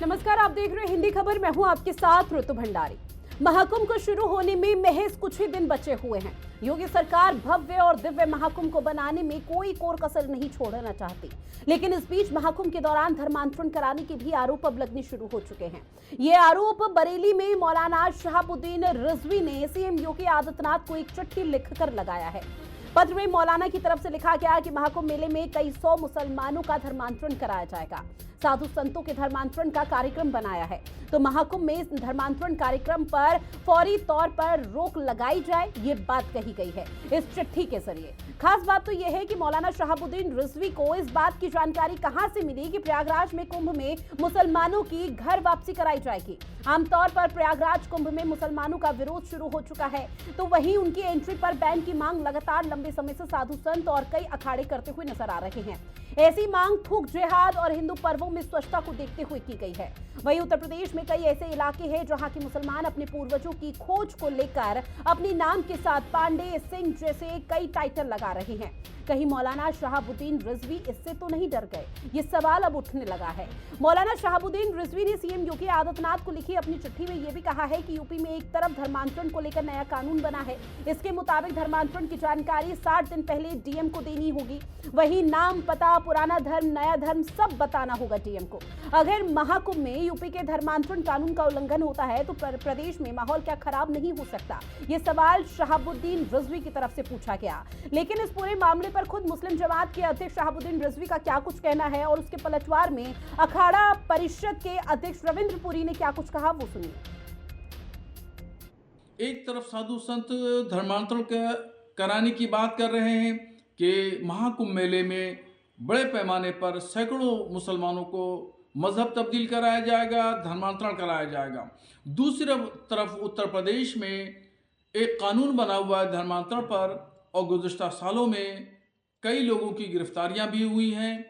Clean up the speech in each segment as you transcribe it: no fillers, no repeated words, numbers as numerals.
नमस्कार, आप देख रहे हैं हिंदी खबर। मैं हूं आपके साथ ऋतु भंडारी। महाकुंभ को शुरू होने में महज कुछ ही दिन बचे हुए हैं। योगी सरकार भव्य और दिव्य महाकुंभ को बनाने में कोई कोर कसर नहीं छोड़ना चाहती, लेकिन इस बीच महाकुंभ के दौरान धर्मांतरण कराने के भी आरोप अब लगने शुरू हो चुके हैं। ये आरोप बरेली में मौलाना शहाबुद्दीन रिजवी ने सीएम योगी आदित्यनाथ को एक चिट्ठी लिखकर लगाया है। पत्र में मौलाना की तरफ से लिखा गया कि महाकुंभ मेले में कई 100 मुसलमानों का धर्मांतरण कराया जाएगा। साधु संतों के धर्मांतरण का कार्यक्रम बनाया है, तो महाकुंभ में धर्मांतरण कार्यक्रम पर फौरी तौर पर रोक लगाई जाए, ये बात कही गई है इस चिट्ठी के जरिए। खास बात तो यह है कि मौलाना शहाबुद्दीन रिजवी को इस बात की जानकारी कहां से मिली कि प्रयागराज में कुंभ में मुसलमानों की घर वापसी कराई जाएगी। आमतौर पर प्रयागराज कुंभ में मुसलमानों का विरोध शुरू हो चुका है, तो वहीं उनकी एंट्री पर बैन की मांग लगातार लंबे समय से साधु संत और कई अखाड़े करते हुए नजर आ रहे हैं। ऐसी मांग थूक जिहाद और हिंदू पर्वों में स्वच्छता को देखते हुए की गई है। वहीं उत्तर प्रदेश में कई ऐसे इलाके हैं जहां के मुसलमान अपने पूर्वजों की खोज को लेकर अपने नाम के साथ पांडे, सिंह जैसे कई टाइटल लगा रहे हैं। कहीं मौलाना शहाबुद्दीन रिजवी इससे तो नहीं डर गए, ये सवाल अब उठने लगा है। मौलाना शहाबुद्दीन रिजवी ने सीएम योगी आदित्यनाथ को लिखी अपनी चिट्ठी में यह भी कहा है कि यूपी में एक तरफ धर्मांतरण को लेकर नया कानून बना है, इसके मुताबिक धर्मांतरण की जानकारी 60 दिन पहले डीएम को देनी होगी। वहीं नाम, पता, पुराना धर्म, नया धर्म सब बताना होगा डीएम को। अगर महाकुंभ में यूपी के धर्मांतरण कानून का उल्लंघन होता है तो प्रदेश में माहौल क्या खराब नहीं हो सकता? ये सवाल शहाबुद्दीन रिजवी की तरफ से पूछा गया। लेकिन इस पूरे मामले पर खुद मुस्लिम जमात के अध्यक्ष शहाबुद्दीन रिजवी का क्या कुछ कहना है और उसके पलटवार में अखाड़ा परिषद के अध्यक्ष रविंद्र पुरी ने क्या कुछ कहा, वो सुनिए। एक तरफ साधु संत धर्मांतरण कराने की बात कर रहे हैं कि महाकुंभ मेले में बड़े पैमाने पर सैकड़ों मुसलमानों को मजहब तब्दील कराया जाएगा, धर्मांतरण कराया जाएगा। दूसरी तरफ उत्तर प्रदेश में एक कानून बना हुआ है धर्मांतरण पर, और गुज़श्ता सालों में कई लोगों की गिरफ्तारियां भी हुई हैं।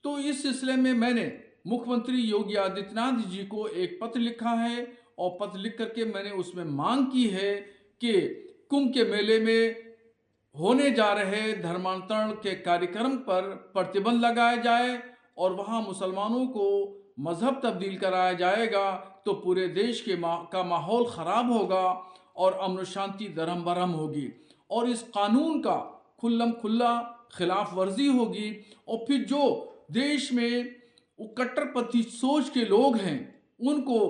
तो इस सिलसिले में मैंने मुख्यमंत्री योगी आदित्यनाथ जी को एक पत्र लिखा है, और पत्र लिख करके मैंने उसमें मांग की है कि कुंभ के मेले में होने जा रहे धर्मांतरण के कार्यक्रम पर प्रतिबंध लगाया जाए, और वहाँ मुसलमानों को मजहब तब्दील कराया जाएगा तो पूरे देश का माहौल ख़राब होगा और अमन शांति दरहम बरहम होगी, और इस कानून का खुल्लम खुल्ला खिलाफ वर्जी होगी। और फिर जो देश में कट्टरपंथी सोच के लोग हैं उनको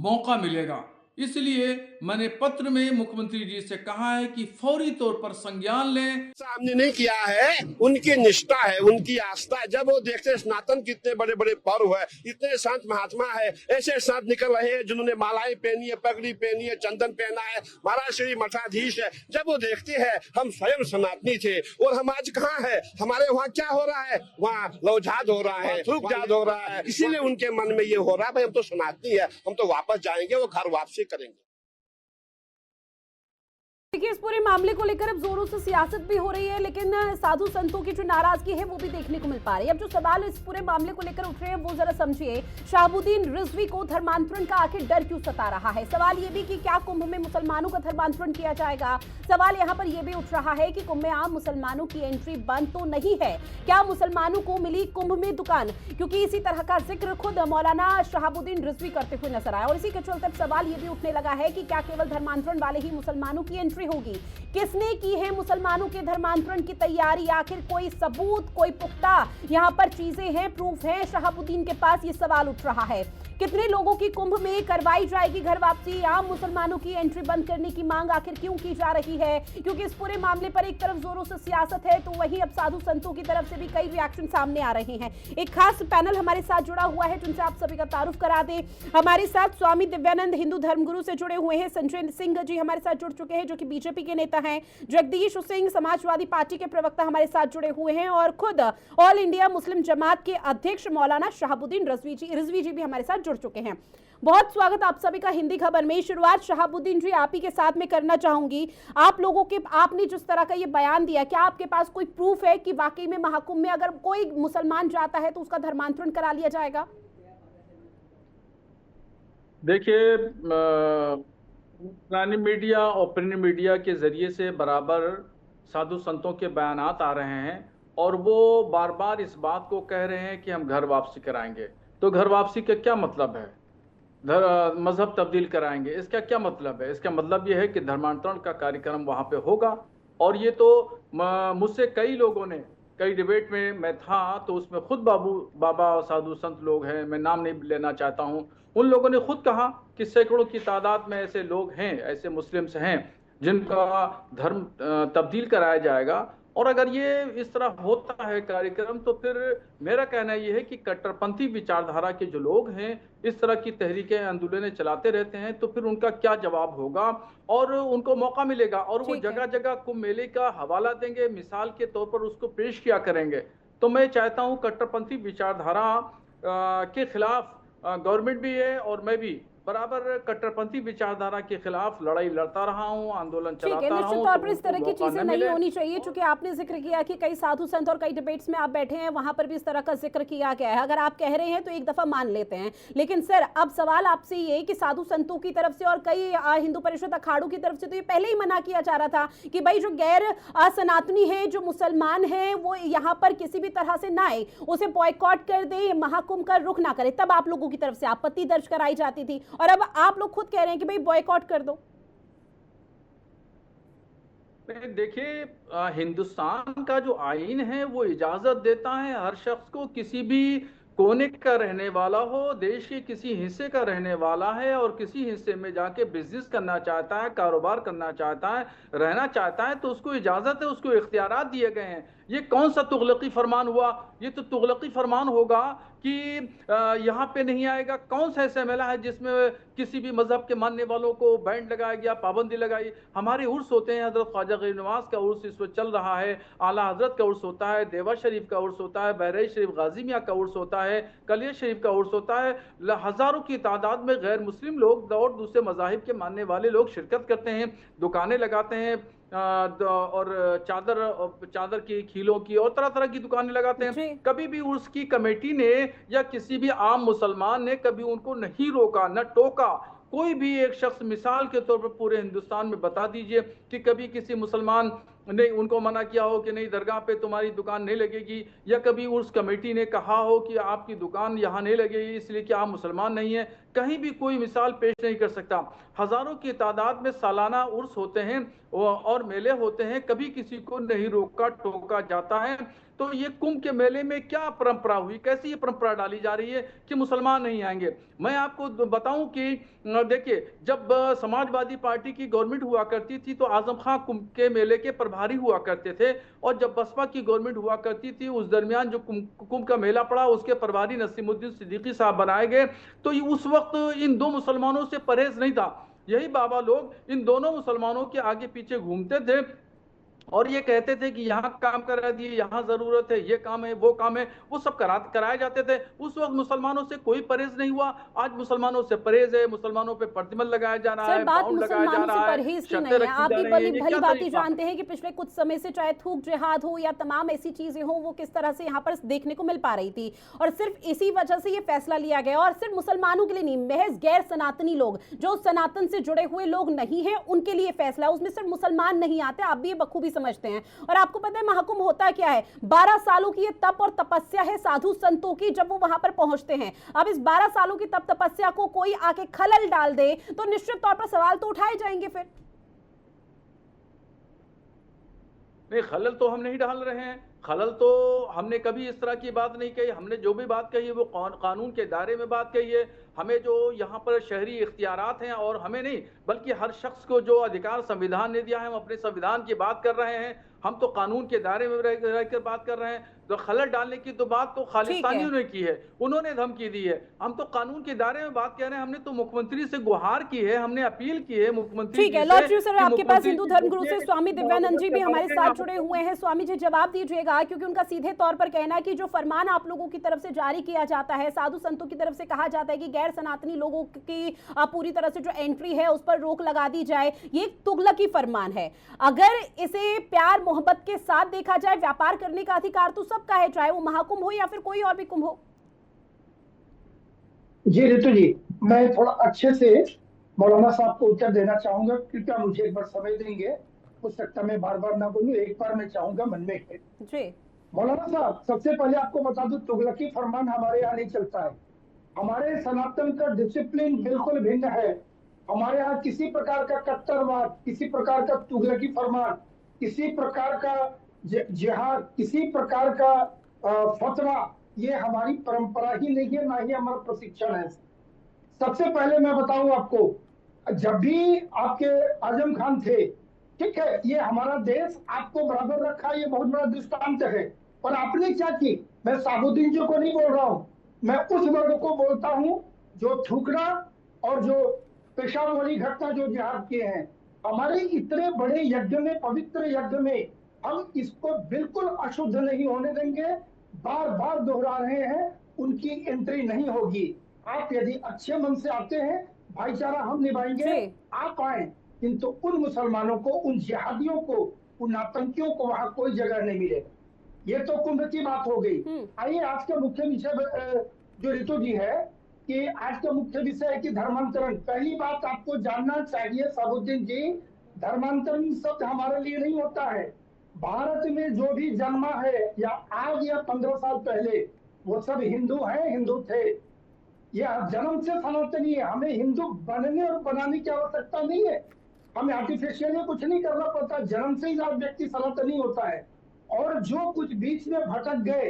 मौका मिलेगा। इसलिए मैंने पत्र में मुख्यमंत्री जी से कहा है कि फौरी तौर पर संज्ञान लें। सामने नहीं किया है, उनकी निष्ठा है, उनकी आस्था है। जब वो देखते सनातन कितने बड़े बड़े पर्व है, इतने संत महात्मा है, ऐसे संत निकल रहे हैं जिन्होंने मालाएं पहनी है, पगड़ी पहनी है, चंदन पहना है, महाराज श्री मठाधीश है। जब वो देखते हैं हम स्वयं सनातनी थे और हम आज कहाँ है, हमारे वहाँ क्या हो रहा है, वहाँ लौजाद हो रहा है, थूकजाद हो रहा है, इसीलिए उनके मन में ये हो रहा है भाई हम तो सनातनी है, हम तो वापस जाएंगे, वो घर वापसी करेंगे। देखिए, इस पूरे मामले को लेकर अब जोरों से सियासत भी हो रही है, लेकिन साधु संतों की जो नाराजगी है वो भी देखने को मिल पा रही है। अब जो सवाल इस पूरे मामले को लेकर उठ रहे हैं वो जरा समझिए। शहाबुद्दीन रिजवी को धर्मांतरण का आखिर डर क्यों सता रहा है? सवाल ये भी कि क्या कुंभ में मुसलमानों का धर्मांतरण किया जाएगा? सवाल यहाँ पर यह भी उठ रहा है कि कुंभ में आम मुसलमानों की एंट्री बंद तो नहीं है, क्या मुसलमानों को मिली कुंभ में दुकान? क्योंकि इसी तरह का जिक्र खुद मौलाना शहाबुद्दीन रिजवी करते हुए नजर आया, और इसी के चलते सवाल ये भी उठने लगा है कि क्या केवल धर्मांतरण वाले ही मुसलमानों की एंट्री होगी? किसने की है मुसलमानों के धर्मांतरण की तैयारी? आखिर कोई सबूत, कोई पुख्ता यहां पर चीजें हैं, प्रूफ है शहाबुद्दीन के पास? ये सवाल उठ रहा है। कितने लोगों की कुंभ में करवाई जाएगी घर वापसी? आम मुसलमानों की एंट्री बंद करने की मांग आखिर क्यों की जा रही है? क्योंकि इस पूरे मामले पर एक तरफ जोरों से सियासत है, तो वहीं अब साधु संतों की तरफ से भी कई रिएक्शन सामने आ रहे हैं। एक खास पैनल हमारे साथ जुड़ा हुआ है जिनसे आप सभी का तारुफ करा दें। हमारे साथ स्वामी दिव्यानंद हिंदू धर्मगुरु से जुड़े हुए हैं, संजय सिंह जी हमारे साथ जुड़ चुके हैं जो कि बीजेपी के नेता हैं, जगदीश सिंह समाजवादी पार्टी के प्रवक्ता हमारे साथ जुड़े हुए हैं, और खुद ऑल इंडिया मुस्लिम जमात के अध्यक्ष मौलाना शहाबुद्दीन रिजवी जी भी हमारे साथ जुड़ चुके हैं। बहुत स्वागत आप सभी का हिंदी खबर में। शुरुआत शहाबुद्दीन जी आप ही के साथ में करना चाहूंगी। आप लोगों के आपने जिस तरह का ये बयान दिया, क्या आपके पास कोई प्रूफ है कि वाकई में महाकुंभ में अगर कोई मुसलमान जाता है तो उसका धर्मांतरण करा लिया जाएगा? देखिए, पुरानी मीडिया और प्रिंट मीडिया के जरिए से बराबर साधु संतों के बयानात आ रहे हैं, और वो बार बार इस बात को कह रहे हैं कि हम घर वापसी कराएंगे। तो घर वापसी का क्या मतलब है? मजहब तब्दील कराएंगे, इसका क्या मतलब है? इसका मतलब ये है कि धर्मांतरण का कार्यक्रम वहां पे होगा। और ये तो मुझसे कई लोगों ने, कई डिबेट में मैं था तो उसमें खुद बाबा साधु संत लोग हैं, मैं नाम नहीं लेना चाहता हूं, उन लोगों ने खुद कहा कि सैकड़ों की तादाद में ऐसे लोग हैं, ऐसे मुस्लिम्स हैं जिनका धर्म तब्दील कराया जाएगा। और अगर ये इस तरह होता है कार्यक्रम, तो फिर मेरा कहना यह है कि कट्टरपंथी विचारधारा के जो लोग हैं इस तरह की तहरीकें आंदोलनें चलाते रहते हैं, तो फिर उनका क्या जवाब होगा? और उनको मौका मिलेगा और वो जगह जगह कुंभ मेले का हवाला देंगे, मिसाल के तौर पर उसको पेश किया करेंगे। तो मैं चाहता हूं कट्टरपंथी विचारधारा के खिलाफ गवर्नमेंट भी है और मैं भी बराबर कट्टरपंथी विचारधारा के खिलाफ लड़ाई लड़ता रहा हूं, आंदोलन चलाता रहा हूं। निश्चित तौर पर इस तरह की चीजें नहीं होनी चाहिए, क्योंकि आपने जिक्र किया कि कई साधु संत और कई डिबेट्स में आप बैठे हैं, वहां पर भी इस तरह का जिक्र किया गया है। अगर आप कह रहे हैं तो एक दफा मान लेते हैं, लेकिन सर अब सवाल आपसे ये कि साधु संतों की तरफ से और कई हिंदू परिषद अखाड़ों की तरफ से तो ये पहले ही मना किया जा रहा था कि भाई जो गैर सनातनी है, जो मुसलमान है, वो यहाँ पर किसी भी तरह से ना आए, उसे बॉयकॉट कर दे, महाकुंभ का रुख ना करे। तब आप लोगों की तरफ से आपत्ति दर्ज कराई जाती थी और अब आप लोग खुद कह रहे हैं कि भाई बॉयकॉट कर दो। देखिए, हिंदुस्तान का जो आईन है वो इजाजत देता है हर शख्स को, किसी भी कोने का रहने वाला हो, देश के किसी हिस्से का रहने वाला है और किसी हिस्से में जाके बिजनेस करना चाहता है, कारोबार करना चाहता है, रहना चाहता है, तो उसको इजाजत है, उसको इख्तियारात दिए गए हैं। ये कौन सा तुगलकी फरमान हुआ? ये तो तुगलकी फरमान होगा कि यहाँ पे नहीं आएगा। कौन सा ऐसा मेला है जिसमें किसी भी मजहब के मानने वालों को बैंड लगाया गया, पाबंदी लगाई? हमारे उर्स होते हैं, हजरत ख्वाजा गरीब नवाज का उर्स इस वक्त चल रहा है, आला हजरत का उर्स होता है, देवा शरीफ का उर्स होता है, बहराइच शरीफ गाजी मियाँ का उर्स होता है, कलिया शरीफ का उर्स होता है। हजारों की तादाद में गैर मुस्लिम लोग और दूसरे मजाहिब के मानने वाले लोग शिरकत करते हैं, दुकानें लगाते हैं और चादर की, खीलों की और तरह तरह की दुकानें लगाते हैं। कभी भी उसकी कमेटी ने या किसी भी आम मुसलमान ने कभी उनको नहीं रोका, न टोका। कोई भी एक शख्स मिसाल के तौर पर पूरे हिंदुस्तान में बता दीजिए कि कभी किसी मुसलमान ने उनको मना किया हो कि नहीं दरगाह पे तुम्हारी दुकान नहीं लगेगी, या कभी उस कमेटी ने कहा हो कि आपकी दुकान यहाँ नहीं लगेगी इसलिए कि आप मुसलमान नहीं है? कहीं भी कोई मिसाल पेश नहीं कर सकता। हजारों की तादाद में सालाना उर्स होते हैं और मेले होते हैं, कभी किसी को नहीं रोका टोका जाता है। तो ये कुंभ के मेले में क्या परंपरा हुई? कैसी ये परंपरा डाली जा रही है कि मुसलमान नहीं आएंगे? मैं आपको बताऊं कि देखिए, जब समाजवादी पार्टी की गवर्नमेंट हुआ करती थी तो आजम खां कुंभ के मेले के प्रभारी हुआ करते थे, और जब बसपा की गवर्नमेंट हुआ करती थी उस दरमियान जो कुंभ का मेला पड़ा उसके प्रभारी नसीमुद्दीन सिद्दीकी साहब बनाए गए। तो उस वक्त इन दो मुसलमानों से परहेज नहीं था। यही बाबा लोग इन दोनों मुसलमानों के आगे पीछे घूमते थे और ये कहते थे कि यहाँ काम करा दिए, यहाँ जरूरत है, ये काम है, वो काम है, वो सब कराए जाते थे। उस वक्त मुसलमानों से कोई परहेज नहीं हुआ। आज मुसलमानों से परहेज है, मुसलमानों पे प्रतिबंध लगाया जा रहा है, बात मुसलमानों से परहेज की नहीं है। आप भी भली भांति जानते हैं कि पिछले कुछ समय से चाहे थूक जिहाद हो या तमाम ऐसी चीजें हो, वो किस तरह से यहाँ पर देखने को मिल पा रही थी, और सिर्फ इसी वजह से ये फैसला लिया गया। और सिर्फ मुसलमानों के लिए नहीं, महज गैर सनातनी लोग, जो सनातन से जुड़े हुए लोग नहीं है, उनके लिए फैसला। उसमें सिर्फ मुसलमान नहीं आते, आप भी ये बखूबी समझते हैं। और आपको पता है महाकुंभ होता क्या है? 12 सालों की ये तप और तपस्या है साधु संतों की, जब वो वहां पर पहुंचते हैं। अब इस 12 सालों की तप तपस्या को कोई आके खलल डाल दे तो निश्चित तौर पर सवाल तो उठाए जाएंगे। फिर नहीं, खलल तो हम नहीं डाल रहे हैं, खलल तो हमने कभी इस तरह की बात नहीं कही। हमने जो भी बात कही है वो कानून के दायरे में बात कही है। हमें जो यहाँ पर शहरी इख्तियारात हैं, और हमें नहीं बल्कि हर शख्स को जो अधिकार संविधान ने दिया है, हम अपने संविधान की बात कर रहे हैं। हम तो कानून के दायरे में रहकर बात कर रहे हैं। तो खलल डालने की तो बात तो खालिस्तानियों ने की है, उन्होंने धमकी दी है। हम तो कानून के दायरे में बात कर रहे हैं। हमने तो मुख्यमंत्री से गुहार की है, हमने अपील की है मुख्यमंत्री। ठीक है लॉर्ड जी, सर आपके पास हिंदू धर्मगुरु से स्वामी दिव्यानंद जी भी हमारे साथ जुड़े हुए हैं। स्वामी जी जवाब दीजिएगा, क्योंकि उनका सीधे तौर पर कहना है कि जो फरमान आप लोगों की तरफ से जारी किया जाता है, साधु संतों की तरफ से कहा जाता है कि गैर सनातनी लोगों की पूरी तरह से जो एंट्री है उस पर रोक लगा दी जाए, ये तुगलकी फरमान है। अगर इसे प्यार मोहब्बत के साथ देखा जाए, व्यापार करने का अधिकार तो सबका है, चाहे वो महाकुंभ हो या फिर कोई और भी कुंभ हो। जी रितु जी, मैं थोड़ा अच्छे से मौलाना साहब को उत्तर देना चाहूंगा, कृपया मुझे एक बार समय देंगे। हो सकता मैं बार बार ना बोलूं, एक बार मैं चाहूंगा मन में है। जी मौलाना साहब, सबसे पहले आपको बता दूं तुगलकी फरमान हमारे यहाँ नहीं चलता है। हमारे सनातन का डिसिप्लिन बिल्कुल भिन्न है। हमारे यहाँ किसी प्रकार का कट्टरवाद, किसी प्रकार का तुगलकी फरमान, किसी प्रकार का जिहाद, किसी प्रकार का फतवा, ये हमारी परंपरा ही नहीं है, ना ही हमारा प्रशिक्षण है। सबसे पहले मैं बताऊं आपको, जब भी आपके आजम खान थे, ठीक है, ये हमारा देश आपको बराबर रखा, ये बहुत बड़ा दृष्टांत है। और आपने क्या की, मैं साबुद्दीन जी को नहीं बोल रहा हूं, मैं उस वर्ग को बोलता हूं जो थूकना और जो पेशाब वाली घटना जो जिहाद किए हैं। हमारे इतने बड़े यज्ञ में, पवित्र यज्ञ में, हम इसको बिल्कुल अशुद्ध नहीं होने देंगे। बार बार दोहरा रहे हैं, उनकी एंट्री नहीं होगी। आप यदि अच्छे मन से आते हैं, भाईचारा हम निभाएंगे, आप आए, किंतु उन मुसलमानों को, उन जिहादियों को, उन आतंकियों को वहां कोई जगह नहीं मिलेगा। ये तो कुंभ की बात हो गई। आइए आज का मुख्य विषय जो ऋतु जी है, कि आज का मुख्य विषय है कि धर्मांतरण। पहली बात आपको जानना चाहिए साबुद्दीन जी, धर्मांतरण शब्द हमारे लिए नहीं होता है। भारत में जो भी जन्मा है, या आज या 15 साल पहले, वो सब हिंदू हैं, हिंदू थे। यह जन्म से सनातनी है। हमें हिंदू बनने और बनाने की आवश्यकता नहीं है, हमें आर्टिफिशियली कुछ नहीं करना पड़ता, जन्म से ही व्यक्ति सनातनी होता है। और जो कुछ बीच में भटक गए,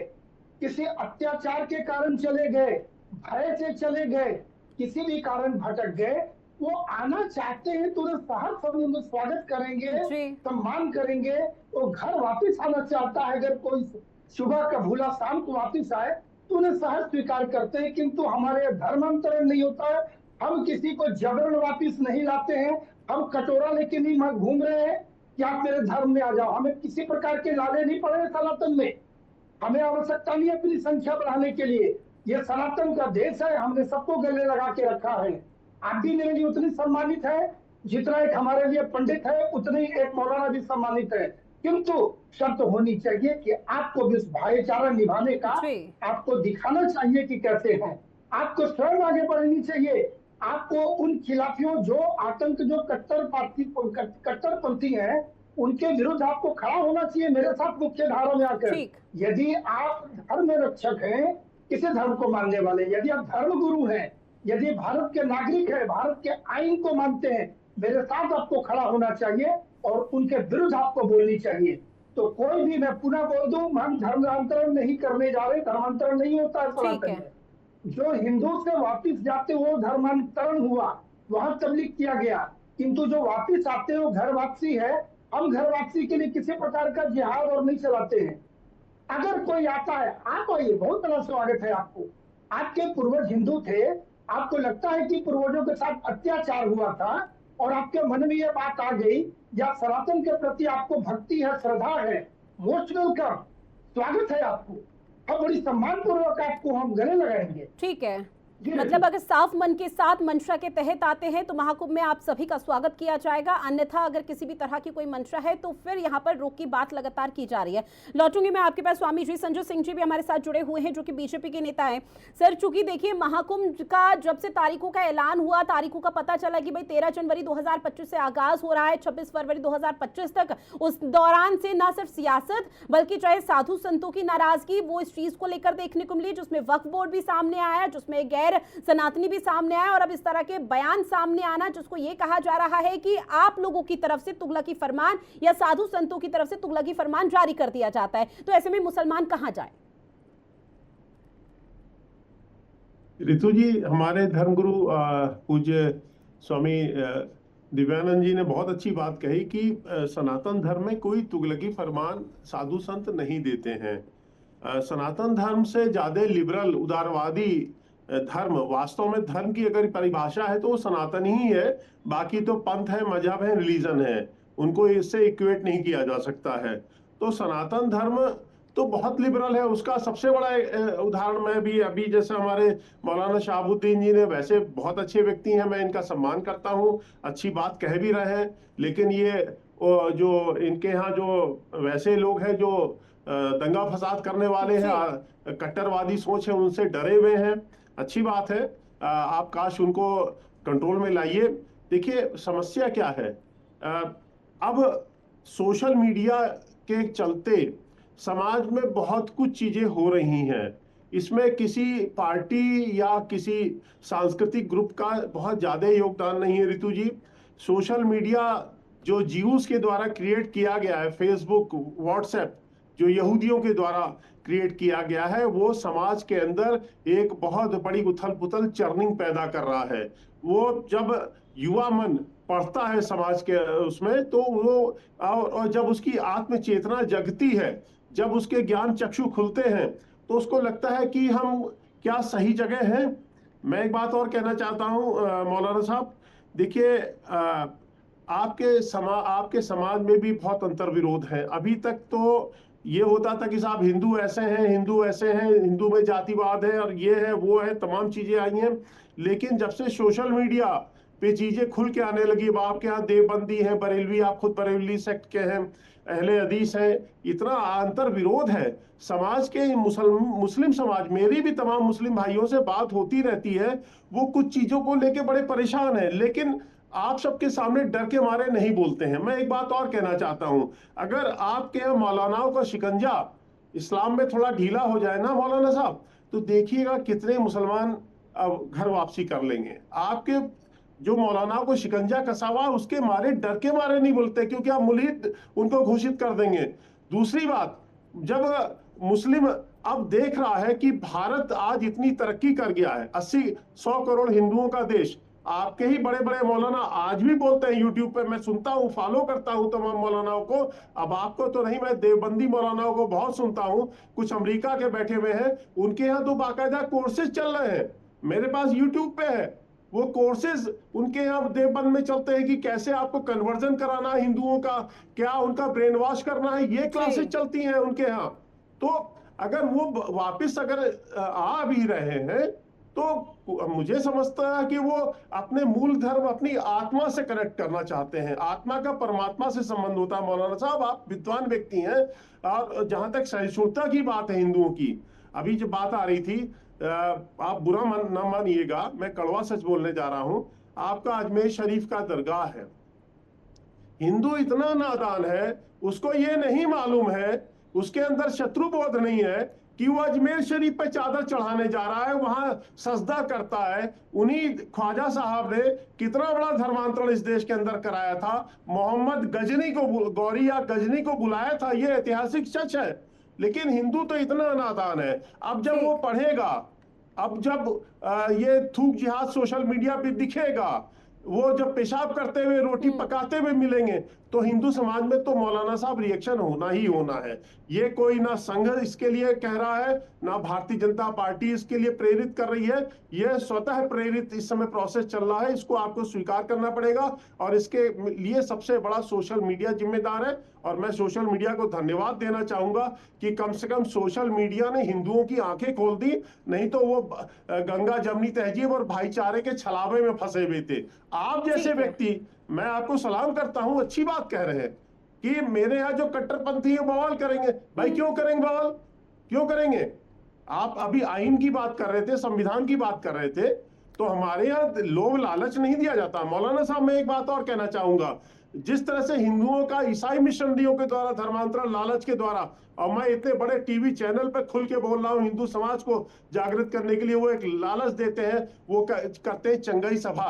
किसी अत्याचार के कारण चले गए, भय से चले गए, किसी भी कारण भटक गए, वो आना चाहते हैं तो उन्हें सहर्ष हम स्वागत करेंगे, सम्मान करेंगे। वो घर वापस आना चाहता है, अगर कोई सुबह का भूला शाम को वापस आए तो उन्हें सहर्ष स्वीकार करते हैं। किंतु हमारे धर्मांतरण नहीं होता है, हम किसी को जबरन वापिस नहीं लाते हैं। हम कटोरा लेके नहीं घूम रहे हैं कि आप मेरे धर्म में आ जाओ। हमें किसी प्रकार के लाले नहीं पड़े सनातन में, हमें आवश्यकता नहीं है अपनी संख्या बढ़ाने के लिए। ये सनातन का देश है, हमने सबको गले लगा के रखा है। आप भी मेरे लिए उतनी सम्मानित है जितना एक हमारे लिए पंडित है, उतनी एक मौलाना भी सम्मानित है। किंतु शर्त होनी चाहिए कि आपको भी भाईचारा निभाने का आपको दिखाना चाहिए कि कैसे है। आपको स्वयं आगे बढ़नी चाहिए। आपको उन खिलाफियों, जो आतंक, जो कट्टरपंथी हैं, उनके विरुद्ध आपको खड़ा होना चाहिए मेरे साथ मुख्य धारा में आकर। यदि आप धर्म रक्षक हैं, किसी धर्म को मानने वाले, यदि आप धर्म गुरु हैं, यदि भारत के नागरिक हैं, भारत के आइन को मानते हैं, मेरे साथ आपको खड़ा होना चाहिए और उनके विरुद्ध आपको बोलनी चाहिए। तो कोई भी, मैं पुनः बोल दूं, हम धर्मांतरण नहीं करने जा रहे, धर्मांतरण नहीं होता है सनातन में। जो हिंदू से वापिस जाते वो धर्मांतरण हुआ, वहां तबलीग किया गया। किंतु जो वापिस आते हो घर वापसी है। हम घर वापसी के लिए किसी प्रकार का जिहाद और नहीं चलाते हैं। अगर कोई आता है, आप आइए, बहुत बड़ा स्वागत है आपको। आपके पूर्वज हिंदू थे, आपको लगता है कि पूर्वजों के साथ अत्याचार हुआ था और आपके मन में यह बात आ गई, या सनातन के प्रति आपको भक्ति है, श्रद्धा है, मोस्ट वेलकम, स्वागत है आपको। अब बड़ी सम्मान पूर्वक आपको हम गले लगाएंगे। ठीक है, मतलब अगर साफ मन के साथ मंशा के तहत आते हैं तो महाकुंभ में आप सभी का स्वागत किया जाएगा। अन्यथा अगर किसी भी तरह की कोई मंशा है तो फिर यहाँ पर रोक की बात लगातार की जा रही है। लौटूंगी मैं आपके पास। स्वामी जी, संजय सिंह जी भी हमारे साथ जुड़े हुए हैं, जो कि बीजेपी के नेता हैं। सर, चूंकि देखिए महाकुंभ का जब से तारीखों का ऐलान हुआ, तारीखों का पता चला कि भाई 13 जनवरी 2025 से आगाज हो रहा है, 26 फरवरी 2025 तक, उस दौरान से न सिर्फ सियासत बल्कि चाहे साधु संतों की नाराजगी, वो इस चीज को लेकर देखने को मिली, जिसमें वक्फ बोर्ड भी सामने आया, जिसमें गैर सनातनी भी सामने आया, और अब इस तरह के बयान सामने आना जिसको ये कहा जा रहा है कि आप लोगों की तरफ से तुगलकी फरमान या साधु संतों की तरफ से तुगलकी फरमान जारी कर दिया जाता है। तो ऐसे में मुसलमान कहां जाए? ऋतु जी, हमारे धर्मगुरु पूज्य स्वामी दिव्यानंद जी ने बहुत अच्छी बात कही कि सनातन धर्म में कोई तुगलकी फरमान साधु संत नहीं देते हैं। सनातन धर्म से ज्यादा लिबरल, उदारवादी धर्म, वास्तव में धर्म की अगर परिभाषा है तो वो सनातन ही है। बाकी तो पंथ है, मजहब है, रिलीजन है, उनको इससे इक्वेट नहीं किया जा सकता है। तो सनातन धर्म तो बहुत लिबरल है। उसका सबसे बड़ा उदाहरण मैं भी अभी, जैसे हमारे मौलाना शहाबुद्दीन जी ने, वैसे बहुत अच्छे व्यक्ति हैं, मैं इनका सम्मान करता हूँ, अच्छी बात कह भी रहे हैं। लेकिन ये जो इनके यहाँ जो वैसे लोग हैं जो दंगा फसाद करने वाले हैं, कट्टरवादी सोच है, उनसे डरे हुए हैं। अच्छी बात है, आप काश उनको कंट्रोल में लाइए। देखिए समस्या क्या है, अब सोशल मीडिया के चलते समाज में बहुत कुछ चीजें हो रही हैं। इसमें किसी पार्टी या किसी सांस्कृतिक ग्रुप का बहुत ज्यादा योगदान नहीं है ऋतु जी। सोशल मीडिया जो जीव्स के द्वारा क्रिएट किया गया है, फेसबुक, व्हाट्सएप, जो यहूदियों के द्वारा क्रिएट किया गया है, वो समाज के अंदर एक बहुत बड़ी उथल पुथल चर्निंग पैदा कर रहा है। वो जब युवा मन पढ़ता है समाज के उसमें, तो वो और जब उसकी आत्म चेतना जगती है, जब उसके ज्ञान चक्षु खुलते हैं, तो उसको लगता है कि हम क्या सही जगह हैं। मैं एक बात और कहना चाहता हूं मौलाना साहब, देखिए आपके समाज में भी बहुत अंतर विरोध है। अभी तक तो ये होता था कि साहब हिंदू ऐसे हैं, हिंदू ऐसे हैं, हिंदू में जातिवाद है और ये है वो है, तमाम चीजें आई हैं। लेकिन जब से सोशल मीडिया पे चीजें खुल के आने लगी, अब आपके यहाँ देवबंदी है, बरेलवी, आप खुद बरेलवी सेक्ट के हैं, अहले हदीस है, इतना अंतर विरोध है समाज के। मुस्लिम समाज, मेरी भी तमाम मुस्लिम भाइयों से बात होती रहती है, वो कुछ चीजों को लेके बड़े परेशान है, लेकिन आप सबके सामने डर के मारे नहीं बोलते हैं। मैं एक बात और कहना चाहता हूं, अगर आपके यहाँ मौलानाओं का शिकंजा इस्लाम में थोड़ा ढीला हो जाए ना मौलाना साहब, तो देखिएगा कितने मुसलमान अब घर वापसी कर लेंगे। आपके जो मौलानाओं को शिकंजा कसा हुआ, उसके मारे, डर के मारे नहीं बोलते, क्योंकि आप मुल्हिद उनको घोषित कर देंगे। दूसरी बात, जब मुस्लिम अब देख रहा है कि भारत आज इतनी तरक्की कर गया है, 80-100 करोड़ हिंदुओं का देश, आपके ही बड़े बड़े मौलाना आज भी बोलते हैं यूट्यूब पे, मैं सुनता हूं, फॉलो करता हूं तमाम मौलानाओं को। अब आपको तो नहीं, मैं देवबंदी मौलानाओं को बहुत सुनता हूं, कुछ अमेरिका के बैठे हुए हैं, उनके यहाँ तो बाकायदा कोर्सेज चल रहे हैं, मेरे पास यूट्यूब पे है वो कोर्सेज, उनके यहाँ देवबंद में चलते हैं कि कैसे आपको कन्वर्जन कराना है हिंदुओं का, क्या उनका ब्रेन वॉश करना है, ये क्लासेस चलती हैं उनके यहाँ। तो अगर वो वापस अगर आ भी रहे हैं, तो मुझे समझता है कि वो अपने मूल धर्म, अपनी आत्मा से कनेक्ट करना चाहते हैं। आत्मा का परमात्मा से संबंध होता है। मौलाना साहब, आप विद्वान व्यक्ति हैं, और जहां तक सहिष्णुता की बात है हिंदुओं की, अभी जो बात आ रही थी, आप बुरा न मानिएगा, मैं कड़वा सच बोलने जा रहा हूं, आपका अजमेर शरीफ का दरगाह है, हिंदू इतना नादान है, उसको ये नहीं मालूम है, उसके अंदर शत्रुबोध नहीं है कि वो अजमेर शरीफ पे चादर चढ़ाने जा रहा है, वहां सजदा करता है। उन्हीं ख्वाजा साहब ने कितना बड़ा धर्मांतरण इस देश के अंदर कराया था, मोहम्मद गजनी को, गौरी या गजनी को बुलाया था, ये ऐतिहासिक सच है। लेकिन हिंदू तो इतना नादान है, अब जब वो पढ़ेगा, अब जब ये थूक जिहाद सोशल मीडिया पे दिखेगा, वो जब पेशाब करते हुए, रोटी पकाते हुए मिलेंगे, तो हिंदू समाज में तो मौलाना साहब रिएक्शन होना ही होना है। ये कोई ना संघ इसके लिए कह रहा है, ना भारतीय जनता पार्टी इसके लिए प्रेरित कर रही है, ये स्वतः प्रेरित इस समय प्रोसेस चल रहा है, इसको आपको स्वीकार करना पड़ेगा। और इसके लिए सबसे बड़ा सोशल मीडिया जिम्मेदार है। और मैं सोशल मीडिया को धन्यवाद देना चाहूंगा कि कम से कम सोशल मीडिया ने हिंदुओं की आंखें खोल दी, नहीं तो वो गंगा जमनी तहजीब और भाईचारे के छलावे में फंसे हुए थे। आप जैसे व्यक्ति, मैं आपको सलाम करता हूं, अच्छी बात कह रहे हैं कि मेरे यहाँ जो कट्टरपंथी है बवाल करेंगे। भाई क्यों करेंगे बवाल, क्यों करेंगे? आप अभी आइन की बात कर रहे थे, संविधान की बात कर रहे थे, तो हमारे यहाँ लोभ लालच नहीं दिया जाता। मौलाना साहब, मैं एक बात और कहना चाहूंगा, जिस तरह से हिंदुओं का ईसाई मिशनरियों के द्वारा धर्मांतरण लालच के द्वारा, और मैं इतने बड़े टीवी चैनल पर खुल के बोल रहा हूं, हिंदू समाज को जागृत करने के लिए वो एक लालच देते हैं, वो करते हैं चंगाई सभा,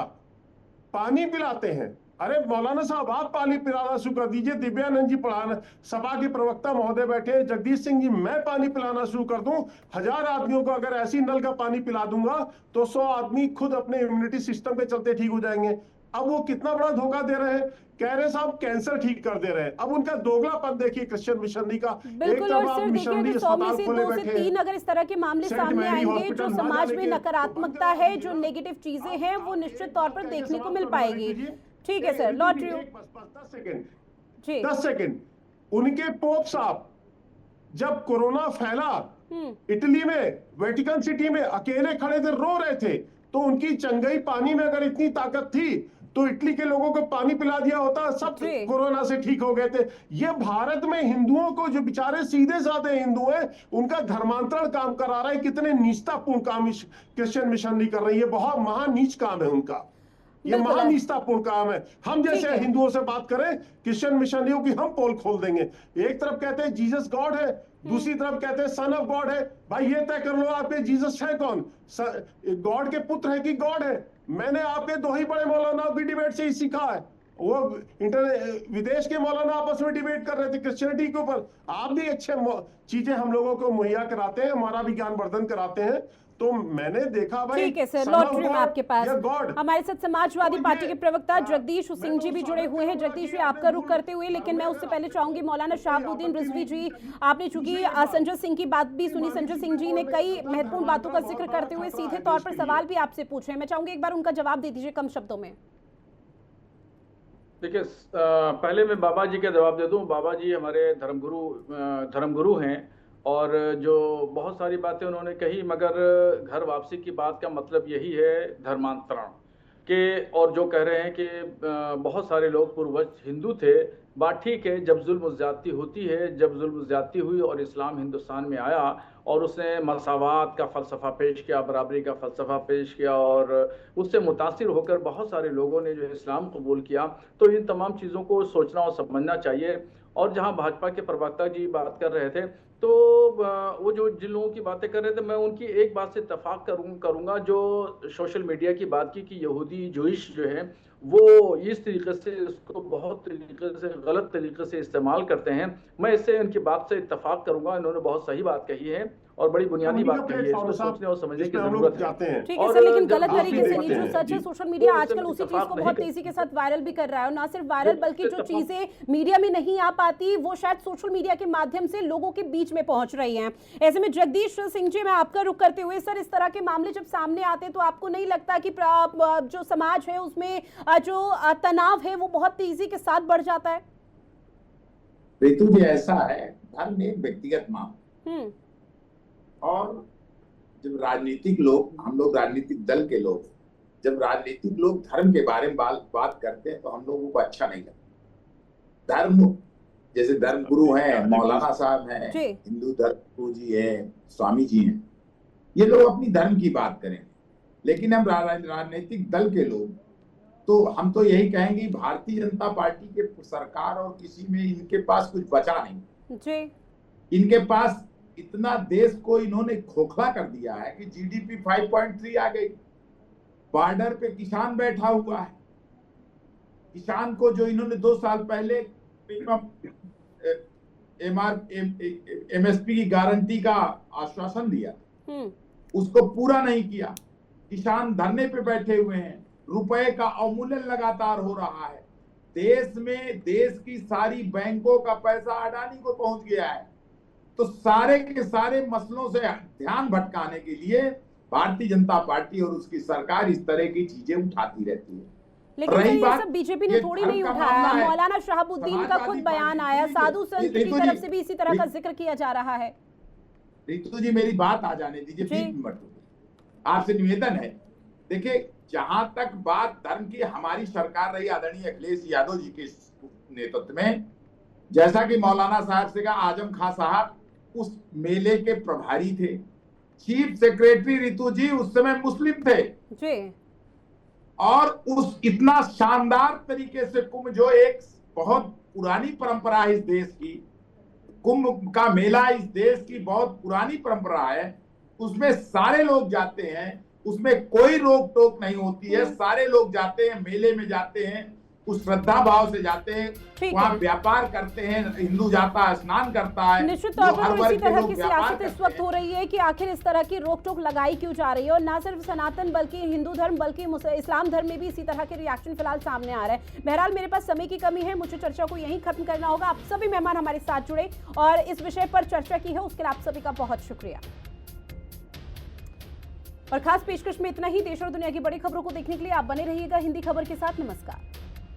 पानी पिलाते हैं। अरे मौलाना साहब, आप पानी पिलाना शुरू कर दीजिए, दिव्यानंद जी पढ़ाना, सभा के प्रवक्ता महोदय बैठे, जगदीश सिंह जी, मैं पानी पिलाना शुरू कर दूं, 1000 आदमियों को अगर ऐसी नल का पानी पिला दूंगा, तो 100 आदमी खुद अपने इम्यूनिटी सिस्टम पे चलते ठीक हो जाएंगे। अब वो कितना बड़ा धोखा दे रहे हैं, कह रहे साहब कैंसर ठीक कर दे रहे हैं। अब उनका दोगलापन देखिए क्रिश्चियन मिशनरी का। बिल्कुल। और सर देखिए, 100 में से 2 से 3 अगर इस तरह के मामले सामने आएंगे, जो समाज में नकारात्मकता है, जो नेगेटिव चीजें हैं, वो निश्चित तौर पर देखने को मिल पाएगी। ठीक है सर, लौट रही हूँ। 10 सेकेंड। उनके पोप साहब जब कोरोना फैला इटली में, वेटिकन सिटी में अकेले खड़े थे, रो रहे थे, तो उनकी चंगई पानी में अगर इतनी ताकत थी तो इटली के लोगों को पानी पिला दिया होता, सब कोरोना से ठीक हो गए थे। ये भारत में हिंदुओं को, जो बेचारे सीधे साधे हिंदू हैं, उनका धर्मांतरण काम करा रहा है। कितने नीचतापूर्ण काम क्रिश्चियन मिशनरी कर रही है, बहुत महान नीच काम है उनका। ये बिल्कुल है। महानिष्ठापूर्ण काम है। हम ठीक जैसे है। हिंदुओं से बात करें, क्रिश्चियन मिशनरियों की हम पोल खोल देंगे। एक तरफ कहते हैं जीसस गॉड है, दूसरी तरफ कहते हैं सन ऑफ गॉड है। भाई ये तय कर लो आपके जीसस है कौन, गॉड के पुत्र है कि गॉड है? मैंने आपके दो ही बड़े मौलानाओं की डिबेट से ही सीखा है। वो विदेश के मौलाना आपस में डिबेट कर रहे थे क्रिश्चियनिटी के ऊपर। आप भी अच्छे चीजें हम लोगों को मुहैया कराते हैं, हमारा भी ज्ञान वर्धन कराते हैं। तो मैंने देखा भाई, ठीक है सर, son of लौट रही हूं God आपके पास। या God। हमारे साथ समाजवादी तो पार्टी ये- के प्रवक्ता जगदीश मैं सिंह जी तो भी जुड़े हुए हैं। स्वागत जगदीश जी, करूंगा आपका कि रुख आपने करते हुए, लेकिन मैं उससे पहले आपने चाहूंगी मौलाना शहाबुद्दीन आपत्ति रिजवी नहीं जी, की। आपने चूंकि संजय सिंह की बात भी सुनी। संजय सिंह जी ने कई महत्वपूर्ण बातों का जिक्र करते हुए सीधे तौर पर सवाल भी आपसे पूछ रहे हैं। मैं चाहूंगी एक बार उनका जवाब दे दीजिए कम शब्दों में। देखिए, पहले मैं बाबा जी का जवाब दे दूं। बाबा जी हमारे धर्मगुरु हैं, और जो बहुत सारी बातें उन्होंने कही, मगर घर वापसी की बात का मतलब यही है धर्मांतरण के। और जो कह रहे हैं कि बहुत सारे लोग पूर्वज हिंदू थे, बात ठीक है। जब जुल्म ज्यादती होती है, जब जुल्म ज्यादती हुई और इस्लाम हिंदुस्तान में आया और उसने मसावात का फ़लसफ़ा पेश किया, बराबरी का फ़लसफ़ा पेश किया, और उससे मुतासिर होकर बहुत सारे लोगों ने जो इस्लाम कबूल किया, तो इन तमाम चीज़ों को सोचना और समझना चाहिए। और जहां भाजपा के प्रवक्ता जी बात कर रहे थे, तो वो जो जिन लोगों की बातें कर रहे थे, मैं उनकी एक बात से इत्तफाक करूंगा, जो सोशल मीडिया की बात की कि यहूदी जूइश जो है वो इस तरीके से इसको बहुत तरीके से गलत तरीके से इस्तेमाल करते हैं। मैं इससे उनकी बात से इत्तफाक करूंगा। इन्होंने बहुत सही बात कही है और बड़ी बुनियादी बात कही है। इसको सोचने और समझने की जरूरत है। ठीक है सर, लेकिन गलत आप तरीके से देखते नहीं। जो हैं, सच है, जी। सोशल मीडिया वो आजकल उससे उसी चीज इत्तेफाक को नहीं बहुत कर- तेजी के साथ वायरल भी कर रहा है। और ना सिर्फ वायरल, बल्कि जो इत्तेफाक- चीजें मीडिया में नहीं आ पाती, वो शायद सोशल मीडिया के माध्यम से लोगों के बीच में पहुंच रही हैं। ऐसे में जगदीश सिंह जी, मैं आपका रुख करते हुए, सर इस तरह के मामले जब सामने आते हैं तो आपको नहीं लगता कि जो समाज है उसमें जो तनाव है वो बहुत तेजी के साथ बढ़ जाता है? ऋतु जी, ऐसा है, धर्म एक व्यक्तिगत मामला, और जब राजनीतिक लोग, हम लोग राजनीतिक दल के लोग, जब राजनीतिक लोग धर्म के बारे में बात करते हैं तो हम लोगों को अच्छा नहीं लगता। धर्म, जैसे धर्म गुरु हैं, मौलाना साहब हैं, हिंदू धर्म गुरु जी हैं, स्वामी जी हैं, ये लोग अपनी धर्म की बात करेंगे। लेकिन हम राजनीतिक दल के लोग, तो हम तो यही कहेंगे, भारतीय जनता पार्टी के सरकार और किसी में इनके पास कुछ बचा नहीं जी। इनके पास इतना देश को इन्होंने खोखला कर दिया है कि जीडीपी 5.3 आ गई। बॉर्डर पे किसान बैठा हुआ है। किसान को जो इन्होंने 2 साल पहले एमएसपी की गारंटी का आश्वासन दिया, उसको पूरा नहीं किया। किसान धरने पे बैठे हुए हैं। रुपए का अवमूल्यन लगातार हो रहा है। देश में देश की सारी बैंकों का पैसा अडानी को पहुंच गया है। तो सारे के सारे मसलों से ध्यान भटकाने के लिए भारतीय जनता पार्टी और उसकी सरकार इस तरह की चीजें उठाती रहती है। लेकिन सर, ये सब बीजेपी ने थोड़ी नहीं उठाया। मौलाना शहाबुद्दीन का खुद बयान आया, साधु संत की तरफ से भी इसी तरह का जिक्र किया जा रहा है। रितु जी, मेरी बात आ जाने दीजिए, 20 मिनट आपसे निवेदन है। देखिए, जहां तक बात धर्म की, हमारी सरकार रही आदरणीय अखिलेश यादव जी के नेतृत्व में, जैसा कि मौलाना साहब से कहा, आजम खां साहब उस मेले के प्रभारी थे। चीफ सेक्रेटरी रितु जी उस समय मुस्लिम थे जी। और उस इतना शानदार तरीके से कुंभ, जो एक बहुत पुरानी परंपरा है इस देश की, कुंभ का मेला इस देश की बहुत पुरानी परंपरा है, उसमें सारे लोग जाते हैं, उसमें कोई रोक टोक नहीं होती है। सारे लोग जाते हैं, मेले में जाते हैं, उस श्रद्धा भाव से जाते हैं, वहाँ व्यापार करते हैं, हिंदू जाता है, स्नान करता है। निश्चित तौर पर इसी तरह की सियासत इस वक्त हो रही है कि आखिर इस तरह की रोक टोक लगाई क्यों जा रही है। और ना सिर्फ सनातन, बल्कि हिंदू धर्म, बल्कि इस्लाम धर्म में भी इसी तरह के रिएक्शन फिलहाल सामने आ रहा है। बहरहाल, मेरे पास समय की कमी है, मुझे चर्चा को यहीं खत्म करना होगा। आप सभी मेहमान हमारे साथ जुड़े और इस विषय पर चर्चा की है, उसके लिए आप सभी का बहुत शुक्रिया। और खास पेशकश में इतना ही। देश और दुनिया की बड़ी खबरों को देखने के लिए आप बने रहिएगा हिंदी खबर के साथ। नमस्कार।